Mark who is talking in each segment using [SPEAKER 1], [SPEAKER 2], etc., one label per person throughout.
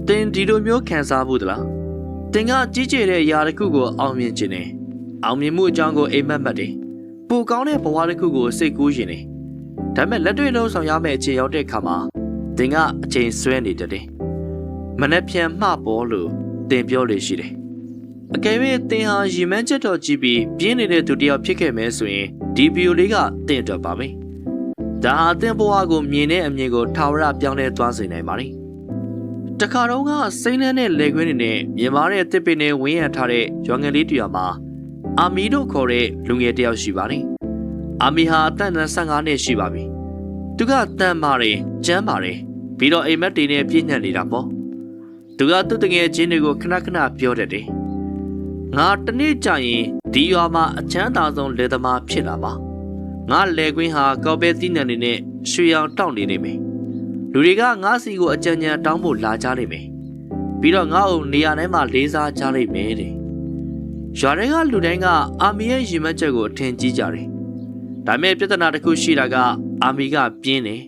[SPEAKER 1] တင်ဒီလိုမျိုးခံစားမှုသလားတင်ကကြီးကျယ်တဲ့ຢာတစ်ခုကိုအောင်မြင်ခြင်းနဲ့အောင်မြင်မှုအကြောင်းကိုအိမ်မက်မှတ်တယ်ပိုကောင်းတဲ့ဘဝတစ်ခုကိုစိတ်ကူးရင်တယ်ဒါပေမဲ့လက်တွေ့လုံးဆောင်ရမယ့်အခြေရောက်တဲ့အခါမှာတင်ကအချိန်ဆွဲနေတယ်မနှက်ပြန်မှပေါ်လို့တင်ပြောလေရှိတယ်အကယ်၍တင်ဟာရီမန်းချက်တော်ကြည့်ပြီးပြင်းနေတဲ့သူတယောက်ဖြစ်ခဲ့မယ်ဆိုရင်ဒီဗီဒီယိုလေးကတင်တော့ပါမယ်ဒါဟာတင်ဘဝကိုမြင်တဲ့အမြင်ကိုထာဝရပြောင်းလဲသွားစေနိုင်ပါတယ်တခါတော့ကစိမ့်နှန်းတဲ့လေခွင်းတွေနဲ့မြင်မာတဲ့တစ်ပင်တွေဝင်းရံထားတဲ့ရွာငယ်လေးတရွာမှာအာမီတို့ခေါ်တဲ့လူငယ်တယောက်ရှိပါတယ်အာမီဟာအသက်25နှစ်ရှိပါပြီသူကတန်ပါတယ်ကျမ်းပါတယ်ပြီးတော့အိမ်မက်တွေနဲ့ပြည့်ညတ်နေတာပေါ့သူကသူ့တငယ်ချင်းတွေကိုခဏခဏပြောတတ်တယ်ငါတနေ့ကြာရင်ဒီရွာမှာအချမ်းသာဆုံးလယ်သမားဖြစ်လာပါငါလယ်ကွင်းဟာကောက်ပဲသီးနှံတွေနဲ့ရွှေရောင်တောင့်နေနေမယ်လူတွေကငါစီကိုအကြံဉာဏ်တောင်းဖို့လာကြလိမ့်မယ်ပြီးတော့ငါ့ကိုနေရာတိုင်းမှာလေးစားကြလိမ့်မယ်တဲ့ရွာတွေကလူတိုင်းကအာမီရဲ့ရည်မှန်းချက်ကိုအထင်ကြီးကြတယ်ဒါပေမဲ့ပြဿနာတစ်ခုရှိတာကအာမီကပြင်းတယ်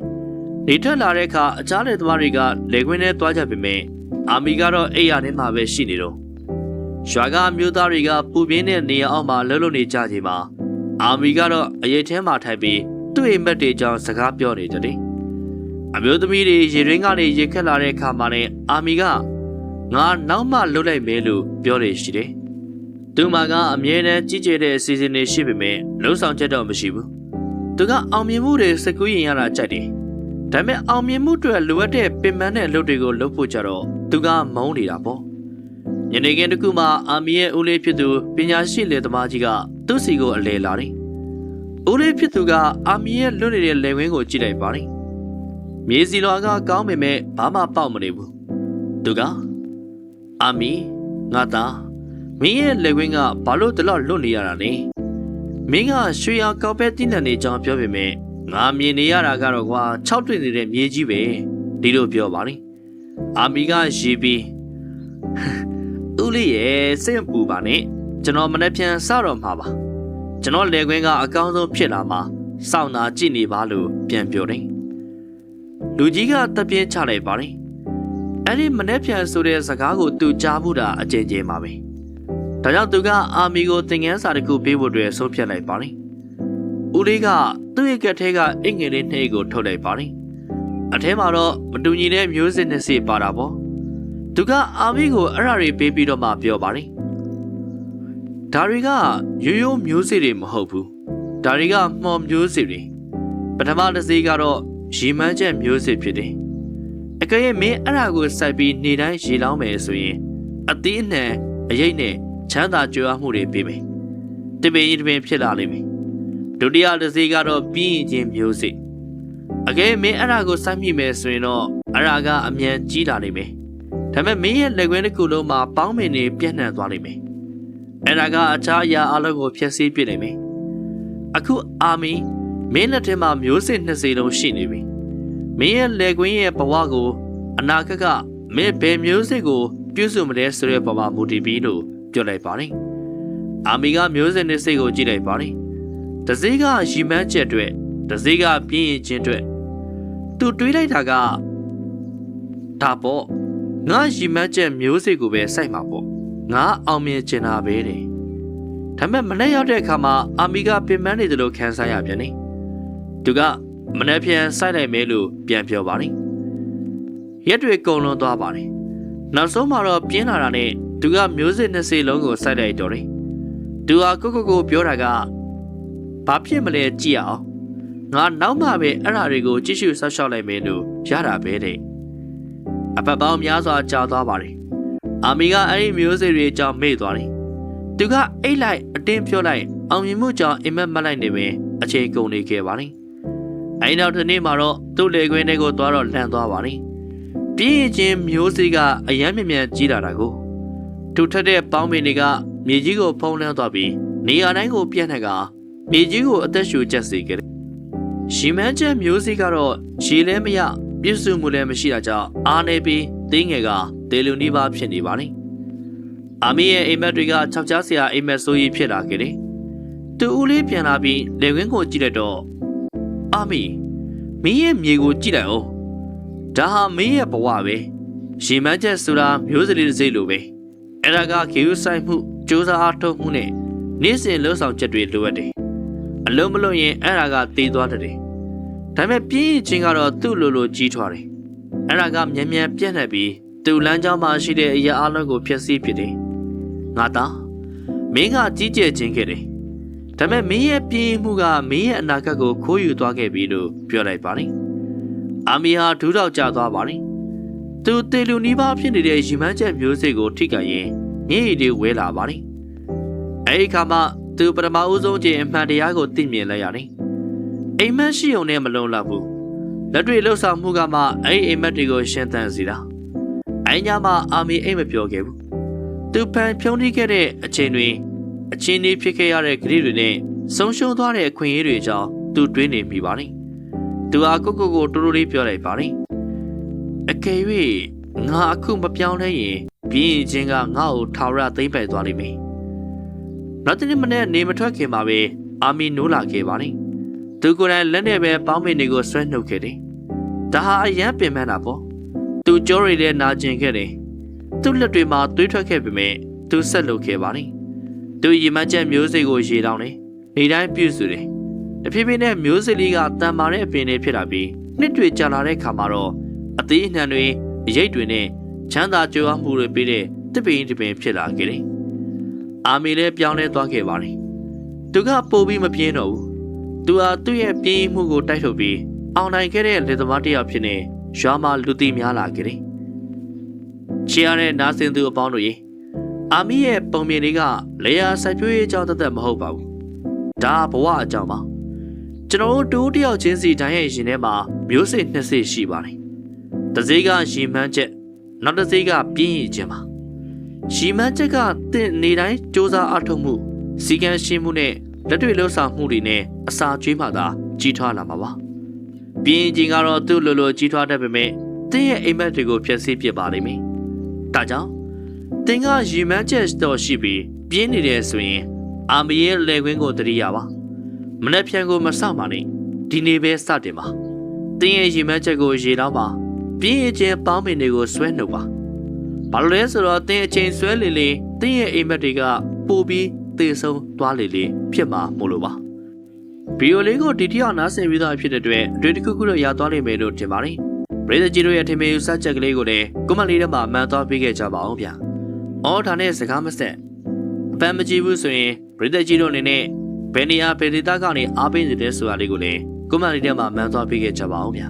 [SPEAKER 1] နေထွက်လာတဲ့အခါအခြားလယ်သမားတွေကလယ်ကွင်းထဲသွားကြပေမဲ့အာမီကတော့အိမ်ယာထဲမှာပဲရှိနေတော့ရွာကမျိုးသားတွေကပူပြင်းတဲ့နေရာအောက်မှာလှုပ်လှုပ်နေကြချိန်မှာအာမီကတော့အရေးထဲမှာထိုင်ပြီးသူ့အိမ်မက်တွေကြောင့်စကားပြောနေတယ်အမျိုးသမီးတွေရေရင်းကနေရေခက်လာတဲ့အခါမှာလည်းအာမီကငါနောက်မှလှုပ်လိုက်မယ်လို့ပြောနေရှိတယ်သူမကအမြဲတမ်းကြီးကျယ်တဲ့အစီအစဉ်တွေရှိပေမဲ့လှုပ်ဆောင်ချက်တော့မရှိဘူးသူကအောင်မြင်မှုတွေစကူးရင်ရတာကြိုက်တယ်ဒါပေမဲ့အောင်မြင်မှုတွေလိုအပ်တဲ့ပင်ပန်းတဲ့အလုပ်တွေကိုလုပ်ဖို့ကြတော့သူကမုန်းနေတာပေါ့ညနေခင်းတစ်ခုမှာအာမီရဲ့ဦးလေးဖြစ်သူပညာရှိလေသမားကြီးကသူ့စီကိုအလဲလာတယ်ဦးလေးဖြစ်သူကအာမီရဲ့လွတ်နေတဲ့လယ်ဝင်းကိုကြည့်လိုက်ပါတယ်မြေစီလွာကကောင်းပေမဲ့ဘာမှပေါက်မနေဘူးသူကအာမီငါသားမင်းရဲ့လက်ဝင်းကဘာလို့တလောက်လွတ်နေရတာလဲမင်းကရွှေရောင်ကောက်ပဲတင်းတန်နေကြောင်းပြောပေမဲ့ငါမြင်နေရတာကတော့ကွာ6တွေ့နေတဲ့မြေကြီးပဲဒီလိုပြောပါလိအာမီကရေပြီးဦးလေးရဲ့စိတ်ပူပါနဲ့ကျွန်တော်မနေ့ပြန်စတော့မှာပါကျွန်တော်လက်ဝင်းကအကောင်းဆုံးဖြစ်လာမှာစောင့်သာကြည့်နေပါလို့ပြန်ပြောတယ်လူကြီးကတပြင်းချလိုက်ပါတယ်အဲ့ဒီမနေ့ပြန်ဆိုတဲ့စကားကိုသူကြားဖို့တာအကျဉ်းချင်းပါပဲဒါကြောင့်သူကအာမီကိုသင်ခန်းစာတစ်ခုပေးဖို့အတွက်ဆုံးဖြတ်လိုက်ပါတယ်ဦးလေးကသူ့ရဲ့ကက်ထဲကအင်္ဂလိပ်နှိပ်ကိုထုတ်လိုက်ပါတယ်အထဲမှာတော့မတူညီတဲ့မျိုးစစ်နှစ်စီပါတာပေါ့သူကအာမီကိုအဲ့ဒါတွေပေးပြီးတော့မှပြောပါတယ်ဒါတွေကရိုးရိုးမျိုးစစ်တွေမဟုတ်ဘူးဒါတွေကမှော်မျိုးစစ်တွေပထမတစ်စီးကတော့ရေမှန်းချက်မျိုးစစ်ဖြစ်တယ်အကယ်၍မင်းအဲ့ဒါကိုစိုက်ပြီးနေတိုင်းရေလောင်းမယ်ဆိုရင်အသီးအနှံအရိပ်နဲ့ချမ်းသာကြွယ်ဝမှုတွေပေးမယ်တပင်တပင်ဖြစ်လာလိမ့်မယ်ဒုတိယတစ်စီးကတော့ပြီးရင်ချင်းမျိုးစစ်အကယ်မင်းအဲ့ဒါကိုစိုက်မိမယ်ဆိုရင်တော့အဲ့ဒါကအမြန်ကြီးလာလိမ့်မယ်ဒါပေမဲ့မင်းရဲ့လက်ကွင်းတစ်ခုလုံးမှာပေါင်းမင်တွေပြန့်နှံ့သွားလိမ့်မယ်အဲ့ဒါကအခြားအရာအလုံးကိုဖျက်ဆီးပစ်နိုင်မယ်အခုအာမီမင်းလက်ထဲမှာမျိုးစစ်20လုံးရှိနေပြီမင်းရဲ့လက်ကွင်းရဲ့ဘဝကိုအနာဂတ်ကမင်းဘယ်မျိုးစစ်ကိုပြုစုမလဲဆိုတဲ့ဘဝမူတည်ပြီးလို့ပြောလိုက်ပါတယ်အာမီကမျိုးစစ်20ကိုကြည့်လိုက်ပါတယ်တစည်းကရီမန်းချက်အတွက်တစည်းကပြင်းရင်ချင်းအတွက်သူတွေးလိုက်တာကဒါပေါ့ငါရီမန်းချက်မျိုးစစ်ကိုပဲစိုက်မှာပေါ့ငါအောင်မြင်ချင်တာပဲတဲ့ဒါပေမဲ့မနေ့ရောက်တဲ့အခါမှာအာမီကပင်ပန်းနေတယ်လို့ခံစားရပြန်နေသူကမနေ့ပြန်စိုက်လိုက်မယ်လို့ပြန်ပြောပါတယ်ရက်တွေကုန်လွန်သွားပါတယ်နောက်ဆုံးမှာတော့ပြင်းလာတာနဲ့သူကမျိုးစစ်20လုံးကိုစိုက်လိုက်တော့တယ်သူဟာကိုပြောတာကဘာဖြစ်မလဲကြည့်အောင်ငါနောက်မှပဲအဲ့ဓာတွေကိုကြည့်ရှုဆောက်ရှောက်လိုက်မယ်လို့ရတာပဲတဲ့အပတ်ပေါင်းများစွာကြာသွားပါတယ်အာမီကအဲ့ဒီမျိုးစစ်တွေအကြောင်းမေ့သွားတယ်သူကအိတ်လိုက်အတင်းပြောလိုက်အောင်မြင်မှုကြောင့်အိမ်မက်မက်လိုက်နေပင်အချိန်ကုန်နေခဲ့ပါတယ်အဲ့နောက်တစ်နေ့မှာတော့သူ့လေခွင်းတွေကိုသွားတော့လန့်သွားပါတယ်ပြင်းချင်းမျိုးစစ်ကအယမ်းမြမြန်ကြီးလာတာကိုသူထက်တဲ့ပေါင်းပင်တွေကမြေကြီးကိုဖုံးလွှမ်းသွားပြီးနေရာတိုင်းကိုပြန့်နှံ့ကမြေကြီးကိုအသက်ရှူကျက်စေခဲ့တယ်ရီမန်းချက်မျိုးစစ်ကတော့ရေလည်းမရပြည့်စုံမှုလည်းမရှိတာကြောင့်အားနေပြီးသေးငယ်ကဒေလူနီးပါးဖြစ်နေပါတယ်အာမီရဲ့အိမ်မက်တွေကခြောက်ချားစရာအိမ်မက်ဆိုးကြီးဖြစ်လာခဲ့တယ်သူဦးလေးပြန်လာပြီးလေဝင်းကိုကြည့်လိုက်တော့အာမီမင်းရဲ့မြေကိုကြည့်လိုက်အောင်ဒါဟာမင်းရဲ့ဘဝပဲ ရီမန်းချက်ဆိုတာမျိုးစလေးတစ်စိတ်လိုပဲအဲ့ဒါကဂေယုဆိုင်မှုစူးစမ်းအားထုတ်မှုနဲ့နေ့စဉ်လှုပ်ဆောင်ချက်တွေလိုအပ်တယ်အလုံးမလုံးရင်အဲ့ဒါကတည်သွားတယ်ဒါပေမဲ့ပြင်းချင်းကတော့သူ့လိုကြီးထွားတယ်အဲ့ဒါကမြန်မြန်ပြန့်နှံ့ပြီးသူ့လမ်းကြောင်းမှာရှိတဲ့အရာအလုံးကိုဖျက်ဆီးပစ်တယ်ငါသားမင်းကကြီးကျယ်ခြင်းခဲ့တယ်ဒါပေမဲ့မင်းရဲ့ပြင်းမှုကမင်းရဲ့အနာဂတ်ကိုခိုးယူသွားခဲ့ပြီလို့ပြောလိုက်ပါတယ်အာမီဟာဒူးတော့ကျသွားပါတယ်သူတေလူနီးပါးဖြစ်နေတဲ့ရီမန်းချက်မျိုးစိတ်ကိုထိကရင်မျက်ရည်တွေဝဲလာပါတယ်အဲဒီအခါမှသူပထမဦးဆုံးချိန်အမှန်တရားကိုသိမြင်လိုက်ရတယ်အိမ်မက်ရှိုံနဲ့မလုံလောက်ဘူးလက်တွေ့လှုပ်ဆောင်မှုကမှအဲ့ဒီအိမ်မက်တွေကိုရှင်းသန်စေတာအိမ်ညမှာအာမီအိမ်မပြောခဲ့ဘူးသူဖန်ဖြုံးထိခဲ့တဲ့အချိန်တွေအချင်းလေးဖြစ်ခဲ့ရတဲ့ဂရိတွေနဲ့ဆုံးရှုံးသွားတဲ့အခွင့်အရေးတွေကြောင့်သူတွေးနေမိပါတယ်သူဟာကိုတိုးလေးပြောလိုက်ပါတယ်အကယ်၍ငါအခုမပြောင်းလဲရင်ပြင်းချင်းကငါ့ကိုထာဝရသိမ့်ပိုက်သွားလိမ့်မယ်နောက်တစ်နေ့မနေ့နေမထွက်ခင်မှာပဲအာမီနိုးလာခဲ့ပါတယ်သူကိုယ်တိုင်လက်နဲ့ပဲပေါင်းမိန်တွေကိုဆွဲနှုတ်ခဲ့တယ်ဒါဟာအယမ်းပင်ပန်းတာပေါ့သူကြောရီတဲ့နာကျင်ခဲ့တယ်သူ့လက်တွေမှာသွေးထွက်ခဲ့ပေမဲ့သူဆက်လုပ်ခဲ့ပါတယ်သူရီမန်းချက်မျိုးစိတ်ကိုရေတောင်းတယ်နေတိုင်းပြုစုတယ်တဖြည်းဖြည်းနဲ့မျိုးစိတ်လေးကတန်မာတဲ့အပင်တွေဖြစ်လာပြီးနှစ်တွေကြာလာတဲ့ခါမှာတော့အသေးအနှံတွေအရိပ်တွေနဲ့ချမ်းသာကြွယ်ဝမှုတွေပေးတဲ့တစ်ပင်ဖြစ်လာခဲ့တယ်အာမီလည်းပြောင်းလဲသွားခဲ့ပါတယ်သူကပိုပြီးမပြင်းတော့ဘူးသူဟာသူ့ရဲ့ပြင်းမှုကိုတိုက်ထုတ်ပြီးအောင်နိုင်ခဲ့တဲ့လေသမားတစ်ယောက်ဖြစ်နေရွာမှာလူသိများလာခဲ့တယ်ချီရတဲ့နာစင်သူအပေါင်းတို့ရေအာမီရဲ့ပုံမြင်တွေကလေယာစိုက်ပျိုးရေးအကြောင်းသက်မဟုတ်ပါဘူးဒါဘဝအကြောင်းပါကျွန်တော်တို့တယောက်ချင်းစီတိုင်းရဲ့ရင်ထဲမှာမျိုးစိတ်နှစ်စိတ်ရှိပါတယ်တစ်စိတ်ကရီမန်းချက်နောက်တစ်စိတ်ကပြင်းရည်ခြင်းပါရီမန်းချက်ကတင့်နေတိုင်းစူးစမ်းအားထုတ်မှုစီကံရှင်းမှုနဲ့လက်တွေ့လှုပ်ဆောင်မှုတွေနဲ့အစာကျွေးမှသာကြီးထွားလာမှာပါပြင်းခြင်းကတော့သူ့လိုကြီးထွားတတ်ပေမဲ့တင်းရဲ့အိမ်မက်တွေကိုဖျက်ဆီးပစ်ပါလိမ့်မယ်ဒါကြောင့်တင်းကရီမန်းချက်တော့ရှိပြီးပြင်းနေတယ်ဆိုရင်အာမီရဲ့လေကွင်းကိုတတိယပါမနေ့ဖြန်ကိုမဆောက်ပါနဲ့ဒီနေ့ပဲစတင်ပါတင်းရဲ့ရီမန်းချက်ကိုရေတော့ပါပြင်းခြင်းပေါင်းပင်တွေကိုဆွဲနှုတ်ပါဘာလို့လဲဆိုတော့တင်းအချိန်ဆွဲလေလေတင်းရဲ့အိမ်မက်တွေကပိုပြီးသေဆုံးသွားလေလေဖြစ်မှာမို့လို့ပါဗီဒီယိုလေးကိုဒီတိအောင်နားဆင်ပြီးသားဖြစ်တဲ့အတွက်အတွေ့တစ်ခုခုတော့ရသွားလိမ့်မယ်လို့ထင်ပါတယ်ပရိသတ်ကြီးတို့ရဲ့ထင်မြင်ယူဆချက်ကလေးကိုလည်းကွန်မန့်လေးထဲမှာမှန်သွားပေးခဲ့ကြပါအောင်ဗျာအော်ဒါနဲ့စကားမဆက်အပန်းမကြည့်ဘူးဆိုရင်ပရိသတ်ကြီးတို့အနေနဲ့ဘယ်နေရာဘယ်ဒေသကနေအားပေးနေတဲ့ဆိုတာလေးကိုလည်းကွန်မန့်လေးထဲမှာမှန်သွားပေးခဲ့ကြပါအောင်ဗျာ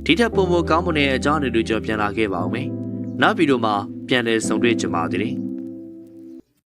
[SPEAKER 1] ဒီထက်ပိုမိုကောင်းမွန်တဲ့အကြောင်းအရာတွေကြောင့်ပြန်လာခဲ့ပါအောင်မယ်နောက်ဗီဒီယိုမှာပြန်လည်ဆုံတွေ့ကြပါသေးတယ်